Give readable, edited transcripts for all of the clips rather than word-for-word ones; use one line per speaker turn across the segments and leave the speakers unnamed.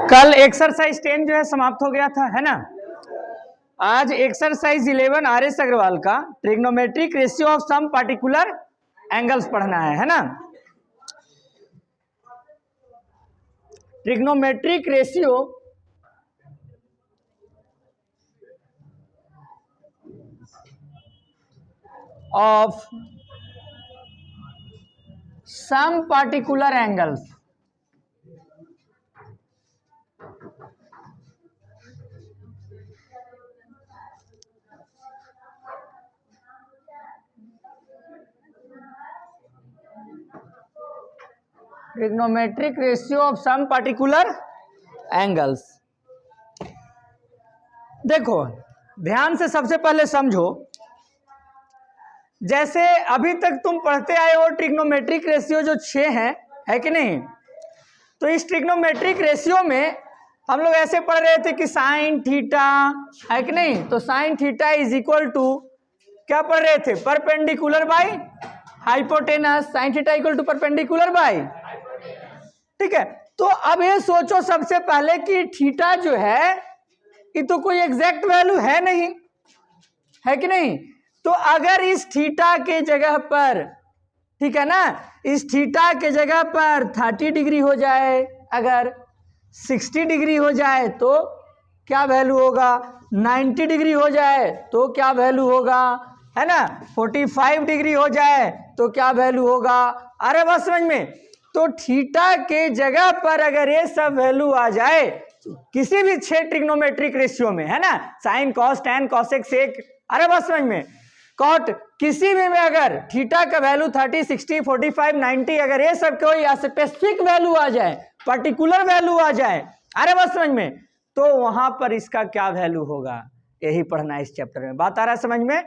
कल एक्सरसाइज 10 जो है समाप्त हो गया था, है ना। आज एक्सरसाइज 11 आर.एस. अग्रवाल का trigonometric ratio of some particular angles पढ़ना है ना। Trigonometric ratio of some particular angles, trigonometric ratio of some particular angles. देखो ध्यान से सबसे पहले समझो, जैसे अभी तक तुम पढ़ते आए हो ट्रिग्नोमेट्रिक रेशियो जो 6 है कि नहीं। तो इस ट्रिग्नोमेट्रिक रेशियो में हम लोग ऐसे पढ़ रहे थे कि साइन थीटा है कि नहीं। तो sine theta is equal to क्या पढ़ रहे थे, perpendicular by hypotenuse. Sine theta equal to perpendicular by, ठीक है। तो अब ये सोचो सबसे पहले कि थीटा जो है ये तो कोई एग्जैक्ट वैल्यू है नहीं, है कि नहीं। तो अगर इस थीटा के जगह पर, ठीक है ना, इस थीटा के जगह पर 30 डिग्री हो जाए, अगर 60 डिग्री हो जाए तो क्या वैल्यू होगा, 90 डिग्री हो जाए तो क्या वैल्यू होगा, है ना, 45 डिग्री हो जाए तो क्या वैल्यू होगा। अरे बात समझ में। तो थीटा के जगह पर अगर ये सब वैल्यू आ जाए किसी भी 6 ट्रिग्नोमेट्रिक रेशियो में, है ना, sine cos tan cosec sec, अरे बात समझ में, कॉट, किसी भी में अगर थीटा का वैल्यू 30 60 45 90 अगर ये सब कोई स्पेसिफिक वैल्यू आ जाए, पर्टिकुलर वैल्यू आ जाए, अरे बात समझ में, तो वहां पर इसका क्या वैल्यू होगा, यही पढ़ना है इस चैप्टर में। बात आ रहा है समझ में।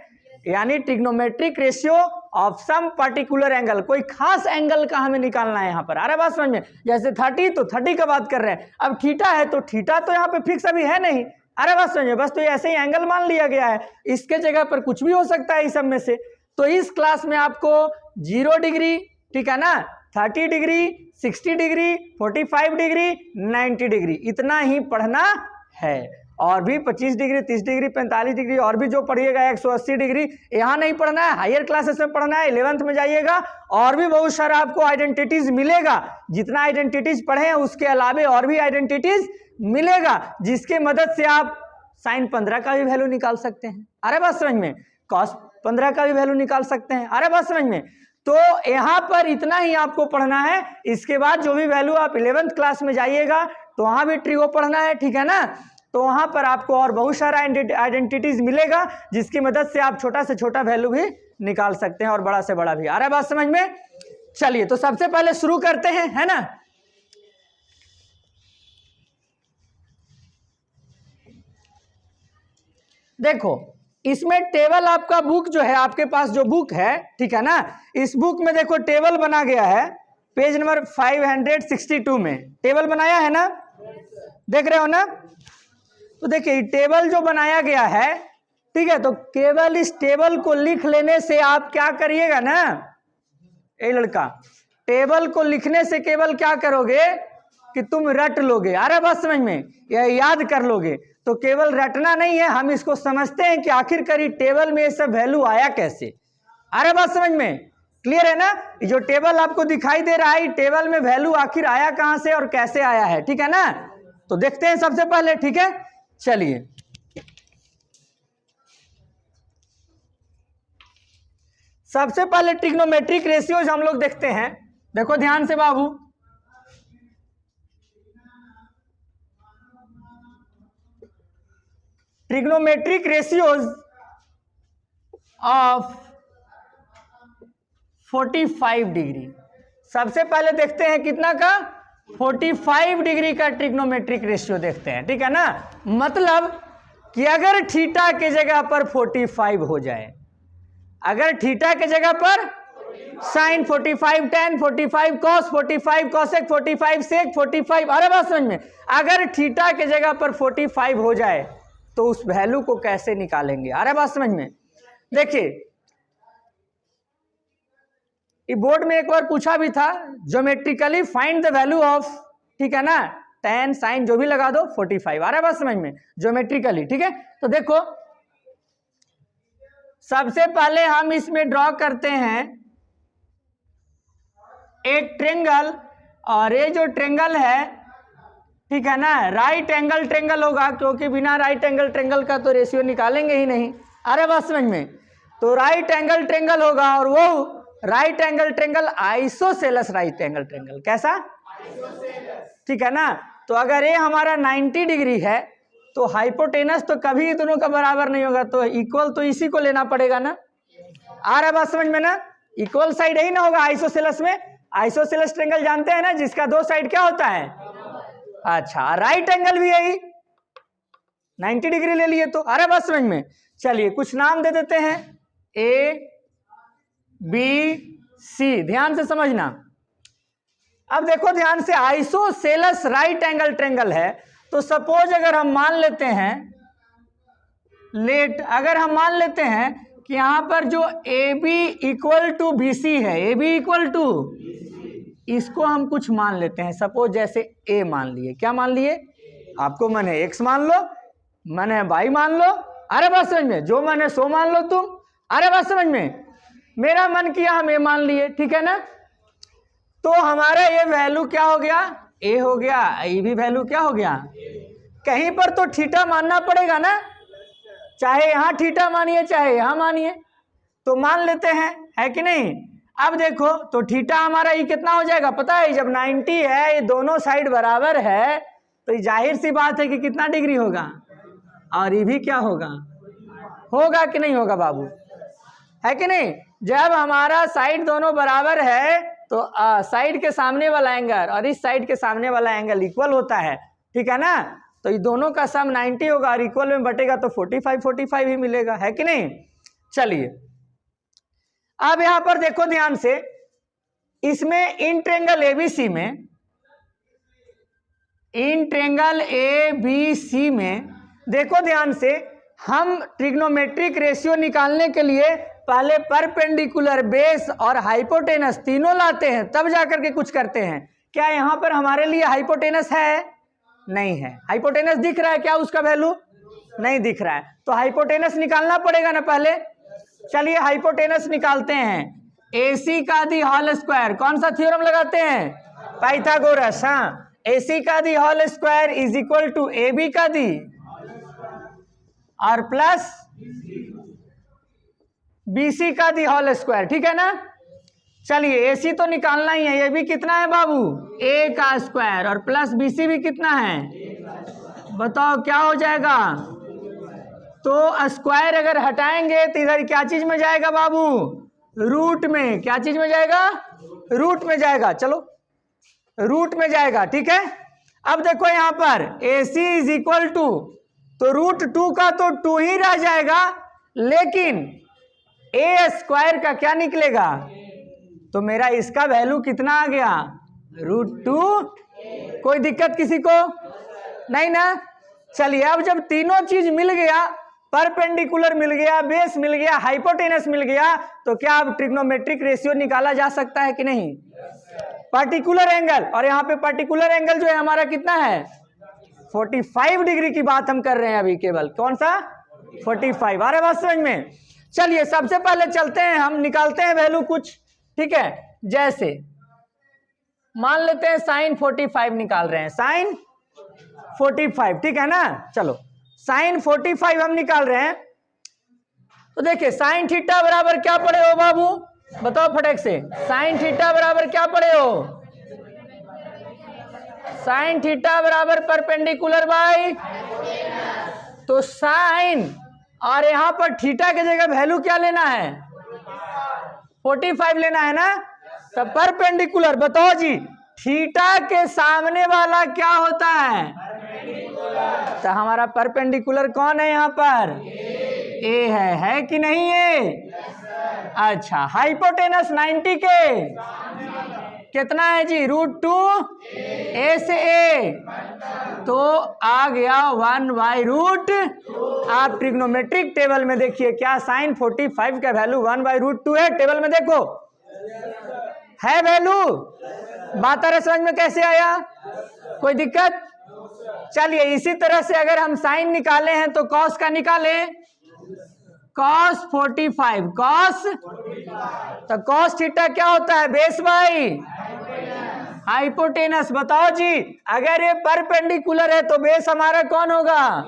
यानी trigonometric ratio of some particular angle, कोई खास एंगल का हमें निकालना है यहाँ पर। अरे बात समझ में, जैसे 30 तो 30 का बात कर रहे हैं। अब थीटा है तो थीटा तो यहाँ पे फिक्स अभी है नहीं, अरे बात समझिए, बस तो ऐसे ही एंगल मान लिया गया है, इसके जगह पर कुछ भी हो सकता है इस सब में से। तो इस क्लास में आपको 0 डिग्री, ठीक है ना, 30 डिग्री, 60 डिग्री, 45 डिग्री, 90 डिग्री, इतना ही पढ़ना है। और भी 25 डिग्री, 30 डिग्री, 45 डिग्री और भी जो पढ़िएगा, 180 डिग्री, यहाँ नहीं पढ़ना है, हायर क्लासेस में पढ़ना है। 11th में जाइएगा और भी बहुत सारा आपको आइडेंटिटीज मिलेगा। जितना आइडेंटिटीज पढ़े हैं उसके अलावे और भी आइडेंटिटीज मिलेगा, जिसके मदद से आप साइन 15 का भी वैल्यू निकाल सकते हैं, अरे बात समझ में, कॉस 15 का भी वैल्यू निकाल सकते हैं, अरे बात समझ में। तो यहाँ पर इतना ही आपको पढ़ना है। इसके बाद जो भी वैल्यू आप 11th क्लास में जाइएगा तो वहां भी ट्रिगो पढ़ना है, ठीक है ना। तो वहां पर आपको और बहुत सारा आइडेंटिटीज मिलेगा, जिसकी मदद से आप छोटा से छोटा वैल्यू भी निकाल सकते हैं और बड़ा से बड़ा भी, अरे बात समझ में। चलिए तो सबसे पहले शुरू करते हैं, है ना। देखो इसमें टेबल, आपका बुक जो है, आपके पास जो बुक है, ठीक है ना, इस बुक में देखो टेबल बना गया है, पेज नंबर 562 में टेबल बनाया है ना, देख रहे हो ना। तो देखिए टेबल जो बनाया गया है, ठीक है, तो केवल इस टेबल को लिख लेने से आप क्या करिएगा ना, ए लड़का, टेबल को लिखने से केवल क्या करोगे कि तुम रट लोगे, अरे बात समझ में, या याद कर लोगे। तो केवल रटना नहीं है, हम इसको समझते हैं कि आखिरकार टेबल में ये सब वैल्यू आया कैसे, अरे बात समझ में, क्लियर है ना। जो टेबल आपको दिखाई दे रहा है, टेबल में वैल्यू आखिर आया कहां से और कैसे आया है, ठीक है ना। तो देखते हैं सबसे पहले, ठीक है। चलिए सबसे पहले ट्रिग्नोमेट्रिक रेशियोज हम लोग देखते हैं। देखो ध्यान से बाबू, ट्रिग्नोमेट्रिक रेशियोज ऑफ 45 डिग्री। सबसे पहले देखते हैं कितना का, 45 डिग्री का ट्रिग्नोमेट्रिक रेशियो देखते हैं, ठीक है ना। मतलब कि अगर थीटा के जगह पर 45 हो जाए, अगर थीटा के जगह पर साइन 45 टैन 45 कॉस 45 कॉसेक 45 सेक 45, अरे बात समझ में, अगर थीटा के जगह पर 45 हो जाए तो उस वैल्यू को कैसे निकालेंगे, अरे बात समझ में। देखिए ये बोर्ड में एक बार पूछा भी था, geometrically find the value of, ठीक है ना, tan sin जो भी लगा दो 45। आ रहा है बात समझ में, ज्योमेट्रिकली, ठीक है। तो देखो सबसे पहले हम इसमें ड्रॉ करते हैं एक ट्रेंगल, और ये जो ट्रेंगल है, ठीक है ना, राइट एंगल ट्रेंगल होगा, क्योंकि बिना राइट एंगल ट्रेंगल का तो रेशियो निकालेंगे ही नहीं। अरे बात समझ में, तो राइट एंगल ट्रेंगल होगा, और वो right angle triangle isosceles right angle triangle, कैसा, ठीक है ना। तो अगर ये हमारा 90 डिग्री है तो हाइपोटेनस तो कभी दोनों का बराबर नहीं होगा, तो इक्वल तो इसी को लेना पड़ेगा ना। आ रहा है बात समझ में ना, इक्वल साइड ही ना होगा आइसोसेलेस में। आइसोसेलेस ट्रेंगल जानते हैं ना, जिसका दो साइड क्या होता है, अच्छा, राइट एंगल भी यही 90 डिग्री ले लिए तो। अरे बात समझ में, चलिए कुछ नाम दे देते हैं, ए बी सी, ध्यान से समझना। अब देखो ध्यान से, आइसोसेलेस राइट एंगल ट्रेंगल है, तो सपोज अगर हम मान लेते हैं अगर हम मान लेते हैं कि यहां पर जो A B equal to B C है, ए बी इक्वल टू, इसको हम कुछ मान लेते हैं, सपोज जैसे ए मान लिए, क्या मान लिए, आपको मन है एक्स मान लो, मन है वाई मान लो, अरे बात समझ में, जो मन है सो मान लो तुम, अरे बात समझ में, मेरा मन किया हम ए मान लिए, ठीक है ना। तो हमारा ये वैल्यू क्या हो गया, ए हो गया, ये भी वैल्यू क्या हो गया, कहीं पर तो थीटा मानना पड़ेगा ना, चाहे यहाँ थीटा मानिए चाहे यहाँ मानिए, तो मान लेते हैं, है कि नहीं। अब देखो तो थीटा हमारा ये कितना हो जाएगा पता है, जब 90 है, ये दोनों साइड बराबर है, तो ये जाहिर सी बात है कि कितना डिग्री होगा, और ये भी क्या होगा, होगा कि नहीं होगा बाबू, है कि नहीं। जब हमारा साइड दोनों बराबर है तो साइड के सामने वाला एंगल और इस साइड के सामने वाला एंगल इक्वल होता है, ठीक है ना। तो ये दोनों का सम 90 होगा, और इक्वल में बटेगा तो 45 ही मिलेगा, है कि नहीं। चलिए अब यहां पर देखो ध्यान से, इसमें इन ट्रेंगल एबीसी में, इन ट्रेंगल एबीसी में देखो ध्यान से, हम ट्रिग्नोमेट्रिक रेशियो निकालने के लिए पहले परपेंडिकुलर, बेस और हाइपोटेनस तीनों लाते हैं, तब जाकर के कुछ करते हैं। क्या यहां पर हमारे लिए हाइपोटेनस है, नहीं है। हाइपोटेनस दिख रहा है क्या, उसका वैल्यू नहीं दिख रहा है, तो हाइपोटेनस निकालना पड़ेगा ना पहले। चलिए हाइपोटेनस निकालते हैं, AC का दी होल स्क्वायर, कौन सा थ्योरम लगाते हैं, पाइथागोरस, हाँ, AC का the whole square is equal to AB का दी और प्लस BC का दी होल स्क्वायर, ठीक है ना। चलिए AC तो निकालना ही है, ये भी कितना है बाबू, A का स्क्वायर, और प्लस BC भी कितना है, बताओ क्या हो जाएगा। तो स्क्वायर अगर हटाएंगे तो इधर क्या चीज में जाएगा बाबू, रूट में, क्या चीज में जाएगा, रूट में जाएगा, चलो रूट में जाएगा, ठीक है। अब देखो यहां पर AC इज इक्वल टू, तो रूट 2 का तो 2 ही रह जाएगा, लेकिन A स्क्वायर का क्या निकलेगा, तो मेरा इसका वैल्यू कितना आ गया, √2। कोई दिक्कत किसी को नहीं ना। चलिए अब जब तीनों चीज मिल गया, परपेंडिकुलर मिल गया, बेस मिल गया, हाइपोटेनस मिल गया, तो क्या अब ट्रिग्नोमेट्रिक रेशियो निकाला जा सकता है कि नहीं। पार्टिकुलर एंगल, और यहाँ पे पार्टिकुलर एंगल जो है हमारा कितना है, 45 डिग्री की बात हम कर रहे हैं अभी, केवल कौन सा 45। आ रहा है बात समझ में। चलिए सबसे पहले चलते हैं, हम निकालते हैं वैल्यू कुछ, ठीक है। जैसे मान लेते हैं साइन 45 निकाल रहे हैं, साइन 45, ठीक है ना। चलो साइन 45 हम निकाल रहे हैं, तो देखिए साइन थीटा बराबर क्या पड़े हो बाबू, बताओ फटक से, साइन थीटा बराबर क्या पड़े हो, साइन थीटा बराबर परपेंडिकुलर बाई, तो साइन, और यहां पर थीटा की जगह वैल्यू क्या लेना है, 45 लेना है ना। तो परपेंडिकुलर, बताओ जी थीटा के सामने वाला क्या होता है, तो हमारा परपेंडिकुलर कौन है यहाँ पर, ए है कि नहीं ये। अच्छा हाइपोटेनस 90 के कितना है जी, √2 A से A, तो आ गया 1/√। आप ट्रिग्नोमेट्रिक टेबल में देखिए क्या साइन 45 का वैल्यू 1/√2 है, टेबल में देखो है वैल्यू? बात आ रहा समझ में? कैसे आया? कोई दिक्कत? चलिए इसी तरह से अगर हम साइन निकाले हैं तो कॉस का निकालें, cos 45, cos, तो cos थीटा क्या होता है? Base by hypotenuse. बताओ जी, अगर ये परपेंडिकुलर है तो बेस हमारा कौन होगा?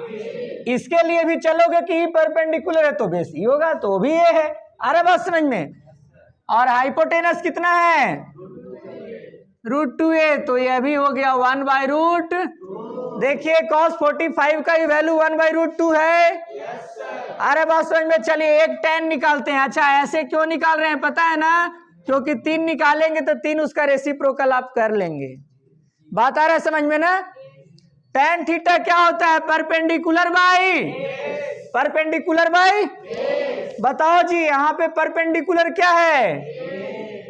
इसके लिए भी चलोगे कि परपेंडिकुलर है तो बेस ही होगा, तो भी ये है। अरे बात समझ में? और हाइपोटेनस कितना है? √2a, तो यह भी हो गया 1/√। देखिए cos 45 का ही वैल्यू 1/√2 है। अरे बात समझ में? चलिए एक tan निकालते हैं। अच्छा ऐसे क्यों निकाल रहे हैं पता है ना? क्योंकि 3 निकालेंगे तो 3 उसका रेसिप्रोकल आप कर लेंगे। बात आ रहा है समझ में ना? tan थीटा क्या होता है? परपेंडिकुलर बाई, परपेंडिकुलर बाई, बताओ जी यहाँ पे परपेंडिकुलर क्या है?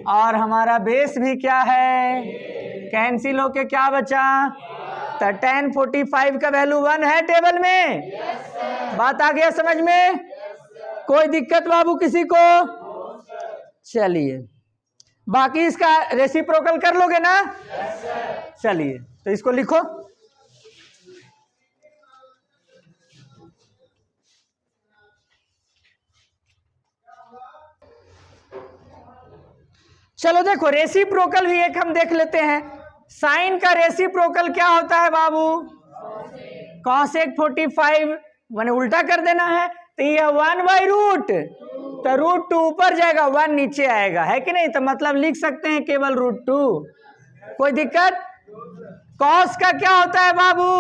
और हमारा बेस भी क्या है? कैंसिल होके क्या बचा? तो tan 45 का वैल्यू 1 है टेबल में। बात आ गया समझ में? कोई दिक्कत बाबू किसी को? चलिए बाकी इसका रेसिप्रोकल कर लोगे ना? चलिए तो इसको लिखो। चलो देखो रेसिप्रोकल भी एक हम देख लेते हैं। साइन का रेसिप्रोकल क्या होता है बाबू? cosec 45, मैंने उल्टा कर देना है तो ये 1/√, तो √2 ऊपर जाएगा 1 नीचे आएगा, है कि नहीं? तो मतलब लिख सकते हैं केवल √2। कोई दिक्कत? cos का क्या होता है बाबू?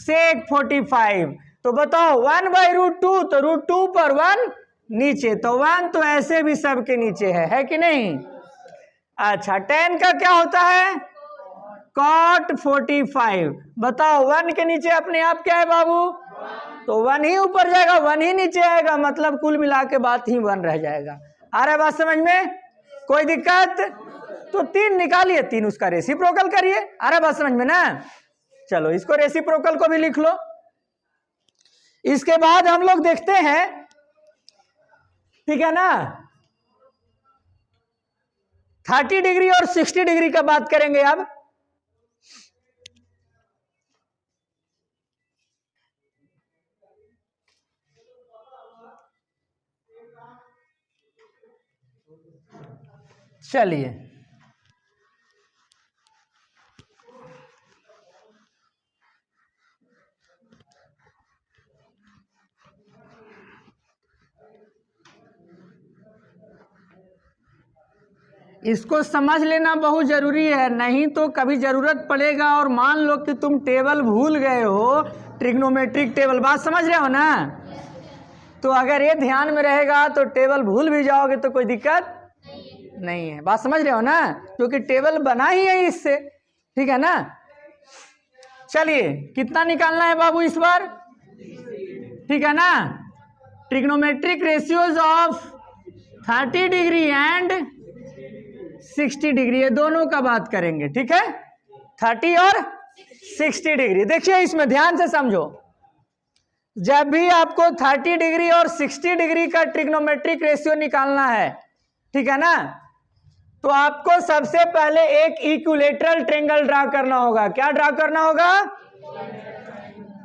sec 45, तो बताओ 1/√2, तो √2 पर 1 नीचे, तो 1 तो ऐसे भी सबके नीचे है कि नहीं? अच्छा tan का क्या होता है? cot 45, बताओ 1 के नीचे अपने आप क्या है बाबू? तो 1 ही ऊपर जाएगा 1 ही नीचे आएगा, मतलब कुल मिला के बात ही 1 रह जाएगा। आ रहा है बात समझ में? कोई दिक्कत? तो 3 निकालिए, 3 उसका रेसिप्रोकल करिए। आ रहा है बात समझ में ना? चलो इसको रेसिप्रोकल को भी लिख लो। इसके बाद हम लोग देखते हैं, ठीक है ना, 30 डिग्री और 60 डिग्री का बात करेंगे अब। चलिए इसको समझ लेना बहुत जरूरी है, नहीं तो कभी जरूरत पड़ेगा और मान लो कि तुम टेबल भूल गए हो, ट्रिग्नोमेट्रिक टेबल, बात समझ रहे हो ना? तो अगर ये ध्यान में रहेगा तो टेबल भूल भी जाओगे तो कोई दिक्कत नहीं है। बात समझ रहे हो ना? क्योंकि टेबल बना ही है इससे, ठीक है ना? चलिए कितना निकालना है बाबू इस बार? ठीक है ना? Trigonometric ratios of 30 degree and 60 degree, ये दोनों का बात करेंगे, ठीक है? 30 और 60 डिग्री। देखिए इसमें ध्यान से समझो, जब भी आपको 30 डिग्री और 60 डिग्री का ट्रिग्नोमेट्रिक रेशियो निकालना है, ठीक है ना, तो आपको सबसे पहले एक इक्विलेटरल ट्रायंगल ड्रा करना होगा। क्या ड्रा करना होगा?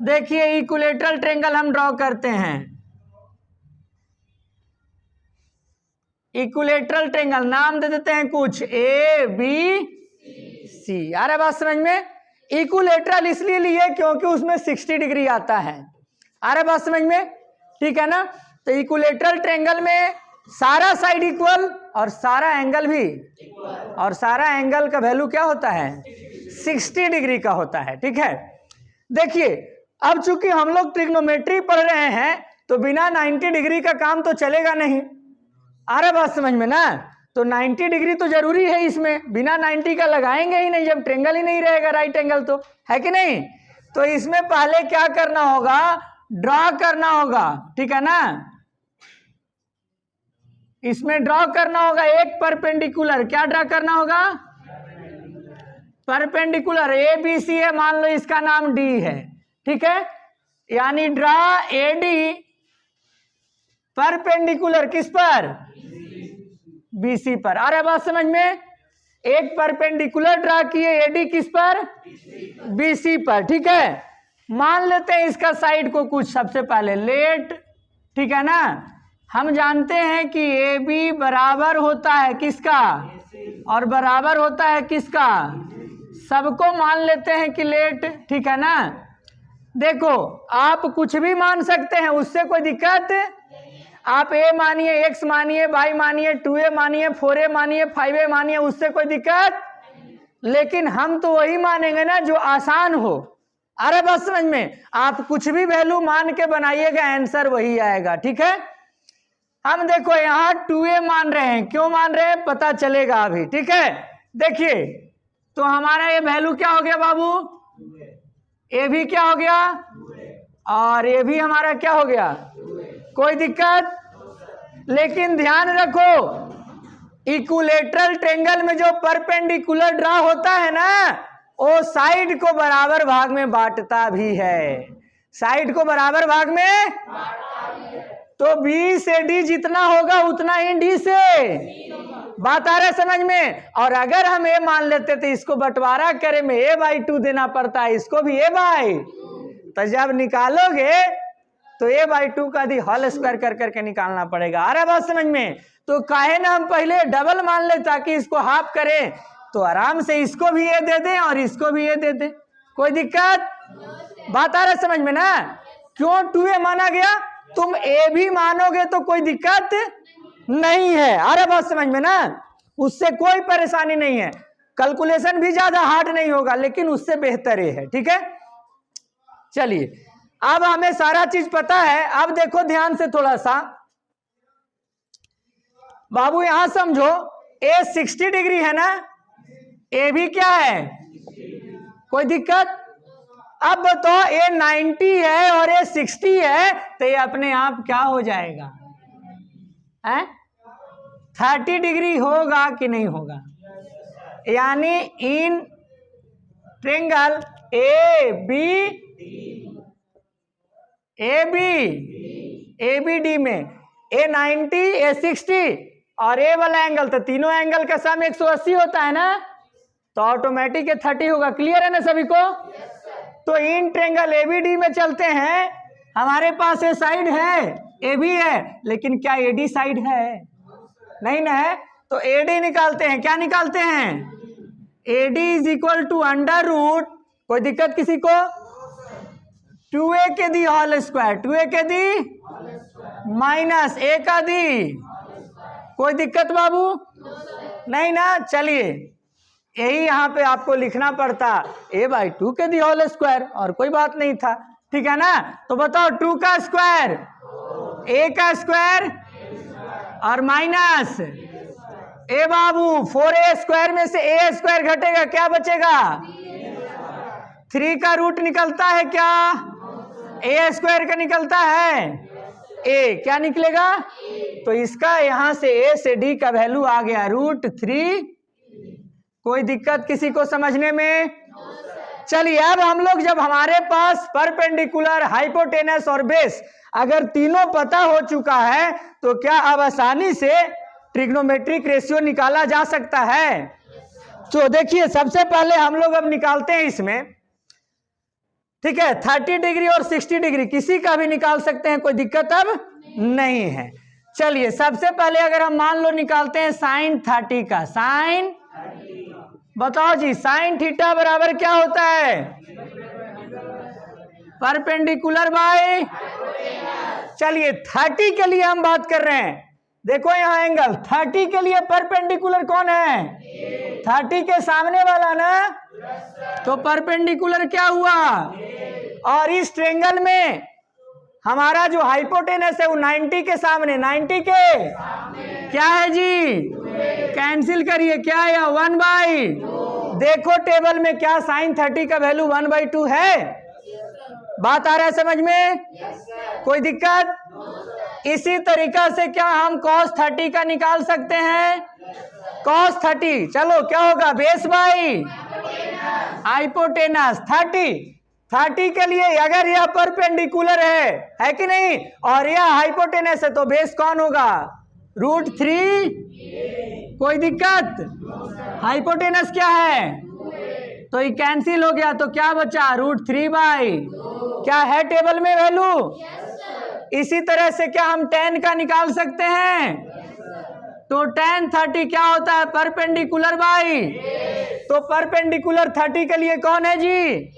देखिए इक्विलेटरल ट्रायंगल हम ड्रॉ करते हैं। इक्विलेटरल ट्रायंगल नाम दे देते हैं कुछ ABC। आ रहा है बात समझ में? इक्विलेटरल इसलिए लिए क्योंकि उसमें 60 डिग्री आता है। आ रहा है बात समझ में? ठीक है ना? तो इक्विलेटरल ट्रायंगल में सारा साइड इक्वल और सारा एंगल भी, और सारा एंगल का वैल्यू क्या होता है? 60 डिग्री का होता है, ठीक है? देखिए अब चूंकि हम लोग ट्रिग्नोमेट्री पढ़ रहे हैं तो बिना 90 डिग्री का काम तो चलेगा नहीं। आ रहा बात समझ में ना? तो 90 डिग्री तो जरूरी है इसमें, बिना 90 का लगाएंगे ही नहीं जब ट्रायंगल ही नहीं रहेगा राइट एंगल, तो है कि नहीं? तो इसमें पहले क्या करना होगा? ड्रॉ करना होगा, ठीक है ना? इसमें ड्रॉ करना होगा एक परपेंडिकुलर। क्या ड्रॉ करना होगा? परपेंडिकुलर। ABC है, मान लो इसका नाम D है, ठीक है? यानी ड्रॉ AD परपेंडिकुलर किस पर? BC पर। आ रहा बात समझ में? एक परपेंडिकुलर ड्रा किए AD किस पर? BC पर। ठीक है, मान लेते हैं इसका साइड को कुछ, सबसे पहले लेट, ठीक है ना, हम जानते हैं कि AB बराबर होता है किसका, और बराबर होता है किसका, सबको मान लेते हैं कि लेट, ठीक है ना। देखो आप कुछ भी मान सकते हैं, उससे कोई दिक्कत, आप A मानिए, X मानिए, Y मानिए, 2A मानिए, 4A मानिए, 5A मानिए, उससे कोई दिक्कत, लेकिन हम तो वही मानेंगे ना जो आसान हो। अरे बस समझ में, आप कुछ भी वैल्यू मान के बनाइएगा, आंसर वही आएगा। ठीक है, हम देखो यहाँ 2A मान रहे हैं, क्यों मान रहे हैं पता चलेगा अभी। ठीक है, देखिए तो हमारा ये वैल्यू क्या हो गया बाबू, ए भी क्या हो गया, और ये भी हमारा क्या हो गया, कोई दिक्कत। लेकिन ध्यान रखो, इक्विलेटरल ट्रायंगल में जो परपेंडिकुलर ड्रा होता है ना, वो साइड को बराबर भाग में बांटता भी है, साइड को बराबर भाग में, तो B से D जितना होगा उतना ही D से, बात आ रहा है समझ में। और अगर हम A मान लेते तो इसको बंटवारा करे में A/2 देना पड़ता है, इसको भी A/, तो जब निकालोगे तो A/2 का दी होल स्क्वायर कर करके निकालना पड़ेगा। आ रहा बात समझ में। तो काहे ना हम पहले डबल मान ले ताकि इसको हाफ करें, तो आराम से इसको भी A दे दें और इसको भी A दे दें, कोई दिक्कत, बात आ रहा है समझ में ना। क्यों 2A माना गया, तुम A भी मानोगे तो कोई दिक्कत नहीं है। आ रहा बात समझ में ना, उससे कोई परेशानी नहीं है, कैलकुलेशन भी ज्यादा हार्ड नहीं होगा, लेकिन उससे बेहतर है। ठीक है, चलिए अब हमें सारा चीज पता है। अब देखो ध्यान से थोड़ा सा बाबू, यहां समझो A 60 डिग्री है ना, A भी क्या है, कोई दिक्कत। अब बताओ A 90 है और A 60 है, तो ये अपने आप क्या हो जाएगा, है 30 डिग्री होगा कि नहीं होगा। यानी इन ट्रायंगल ABD में A 90, A 60 और A वाला एंगल, तो तीनों एंगल का सम 180 होता है ना, तो ऑटोमेटिक 30 होगा। क्लियर है ना सभी को। तो इन ट्रायंगल ABD में चलते हैं, हमारे पास ये साइड है, AB है, लेकिन क्या AD साइड है, नहीं ना है, तो AD निकालते हैं। क्या निकालते हैं, AD is equal to under root, कोई दिक्कत किसी को, 2A के दी होल स्क्वायर, 2A के दी माइनस A का दी, कोई दिक्कत बाबू नहीं ना। चलिए यही यहाँ पे आपको लिखना पड़ता A/2 के दी होल स्क्वायर, और कोई बात नहीं था। ठीक है ना, तो बताओ 2 का स्क्वायर, A का स्क्वायर और minus A Babu, 4A square में से A स्क्वायर घटेगा, क्या बचेगा, 3 का रूट निकलता है, क्या A स्क्वायर का निकलता है, A क्या निकलेगा, तो इसका यहां से A से D का वैल्यू आ गया √3। कोई दिक्कत किसी को समझने में। चलिए अब हम लोग, जब हमारे पास परपेंडिकुलर, हाइपोटेनस और बेस अगर तीनों पता हो चुका है, तो क्या अब आसानी से ट्रिग्नोमेट्रिक रेशियो निकाला जा सकता है। तो देखिए सबसे पहले हम लोग अब निकालते हैं इसमें, ठीक है, 30 डिग्री और 60 डिग्री किसी का भी निकाल सकते हैं, कोई दिक्कत अब नहीं है। चलिए सबसे पहले अगर हम मान लो निकालते हैं sin 30 का, sin, बताओ जी sin थीटा बराबर क्या होता है, परपेंडिकुलर बाय, चलिए 30 के लिए हम बात कर रहे हैं। देखो यहाँ एंगल 30 के लिए परपेंडिकुलर कौन है, 30 के सामने वाला ना, तो परपेंडिकुलर क्या हुआ, और इस ट्रायंगल में हमारा जो हाइपोटेनस है वो 90 के सामने, 90 के क्या है जी, कैंसिल करिए, क्या है 1/, देखो टेबल में क्या sin 30 का वैल्यू 1/2 है। बात आ रहा है समझ में, कोई दिक्कत। इसी तरीका से क्या हम cos 30 का निकाल सकते हैं, cos 30, चलो क्या होगा, बेस बाई हाइपोटेनस 30 के लिए अगर यह परपेंडिकुलर है कि नहीं, और यह हाइपोटेनस है, तो बेस कौन होगा, √3, कोई दिक्कत? हाइपोटेनस क्या है? तो ये कैंसिल हो गया, तो क्या बचा? √3/, क्या है टेबल में वैल्यू? इसी तरह से क्या हम tan का निकाल सकते हैं? तो tan 30 क्या होता है? परपेंडिकुलर बाई, तो परपेंडिकुलर 30 के लिए कौन है जी?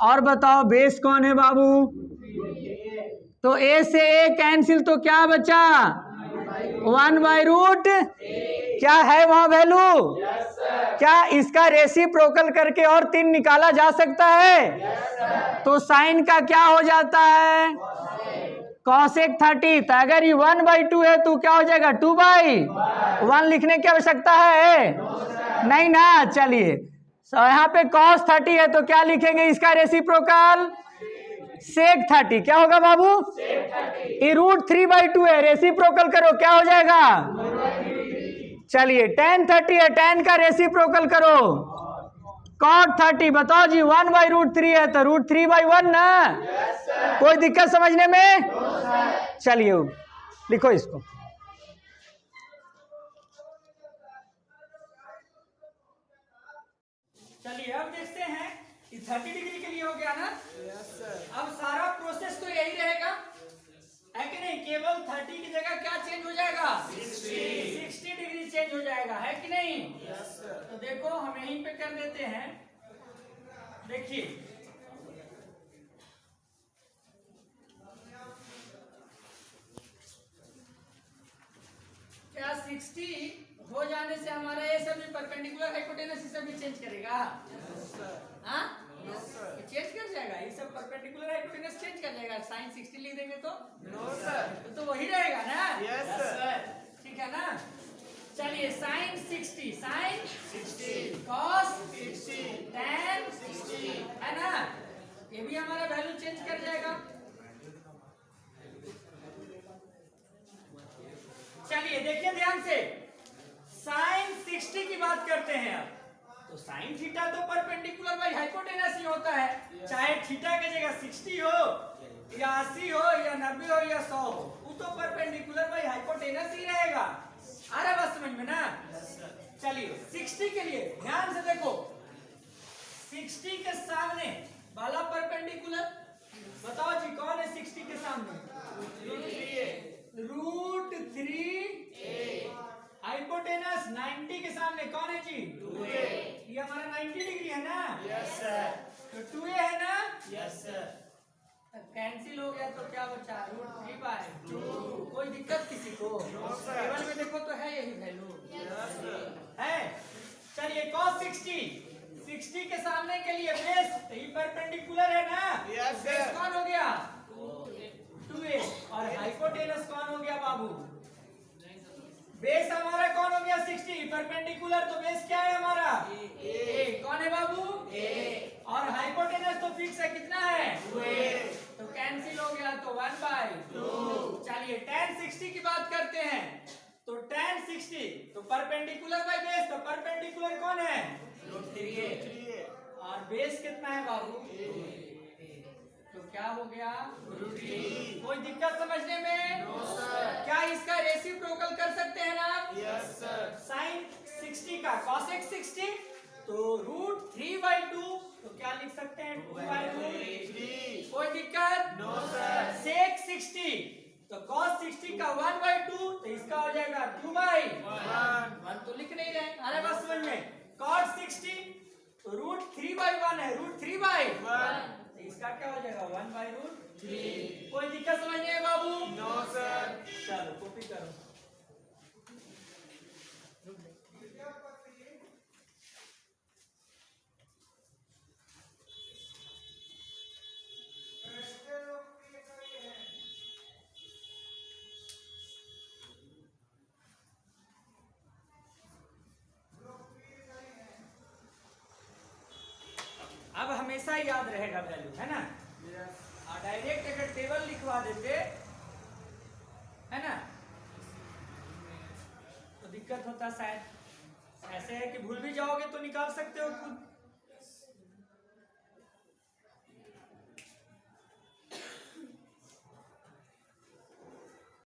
और बताओ बेस कौन है बाबू? तो a से a कैंसिल, तो क्या बचा? 1/√, क्या है वहां वैल्यू? क्या इसका रेसिप्रोकल करके और 3 निकाला जा सकता है? तो साइन का क्या हो जाता है? cosec 30। तो अगर ये 1/2 है तो क्या हो जाएगा? 2/1 लिखने की आवश्यकता है? नहीं ना। चलिए, यहाँ पे cos 30 है तो क्या लिखेंगे इसका रेसिप्रोकल? sec 30। क्या होगा बाबू? ये √3/2 है, रेसिप्रोकल करो, क्या हो जाएगा? चलिए, tan 30 है, tan का रेसिप्रोकल करो, cot 30। बताओ जी, 1/√3 है तो √3/1 ना। कोई दिक्कत समझने में? चलिए लिखो इसको। चलिए अब देखते हैं, 30 डिग्री के लिए हो गया ना। अब सारा प्रोसेस तो यही रहेगा, है कि नहीं? केवल 30 की जगह क्या चेंज हो जाएगा? 60 डिग्री चेंज हो जाएगा, है कि नहीं? तो देखो हम यहीं पे कर देते हैं। देखिए, क्या 60 हो जाने से हमारा ये सभी परपेंडिकुलर हाइपोटेनस ये सभी चेंज करेगा? हाँ, चेंज कर जाएगा, ये सब परपेंडिकुलर हाइपोटेनस चेंज कर जाएगा। साइन 60 लिख देंगे तो नो सर, तो वही रहेगा ना? यस सर, ठीक है ना। चलिए, साइन 60, साइन 60, कॉस 60, tan 60, है ना? ये भी हमारा वैल्यू चेंज कर जाएगा। चलिए देखिए ध्यान से, साइन 60 की बात करते हैं अब। तो साइन थीटा तो परपेंडिकुलर बाई हाइपोटेनस ही होता है, चाहे थीटा की जगह 60 हो या 80 हो या 90 हो या 100 हो, वो तो परपेंडिकुलर बाई हाइपोटेनस ही रहेगा। आ रहा बात समझ में ना? चलिए 60 के लिए ध्यान से देखो, 60 के सामने वाला परपेंडिकुलर बताओ जी कौन है? 60 के सामने √3, हाइपोटेनस 90 के सामने कौन है जी? 2a। ये हमारा 90 डिग्री है ना? Yes sir. तो 2a है ना? Yes sir. कैंसिल हो गया तो क्या बचा? √3/2। कोई दिक्कत किसी को? टेबल में देखो तो है यही वैल्यू है। चलिए cos 60 के सामने के लिए बेस ये परपेंडिकुलर है ना? Yes sir. बेस कौन हो गया? 2a। और हाइपोटेनस कौन हो गया बाबू? बेस हमारा कौन हो गया? 60, परपेंडिकुलर तो बेस क्या है हमारा? a। कौन है बाबू? a। और हाइपोटेनस तो फिक्स है, कितना है? 2a। तो कैंसिल हो गया तो 1/2। चलिए tan 60 की बात करते हैं। तो tan 60 तो परपेंडिकुलर बाई बेस, तो परपेंडिकुलर कौन है? √3a। और बेस कितना है बाबू? तो क्या हो गया? √3। कोई दिक्कत समझने में? No sir. क्या इसका रेसिप्रोकल कर सकते हैं ना? Yes sir. साइन 60 का cosec 60 तो √3/2, तो क्या लिख सकते हैं? 2/√3। कोई दिक्कत? No sir. sec 60 तो cos 60 का 1/2, तो इसका हो जाएगा 2/1 तो लिख नहीं रहे। अरे बस समझ में। cot 60 तो √3/1 है, √3/1 इसका क्या हो जाएगा? 1/√3। कोई दिक्कत समझने में बाबू? No sir. चलो कॉपी करो। अब हमेशा याद रहेगा वैल्यू, है ना? और डायरेक्ट अगर टेबल लिखवा देते, है ना, तो दिक्कत होता शायद। ऐसे है कि भूल भी जाओगे तो निकाल सकते हो खुद।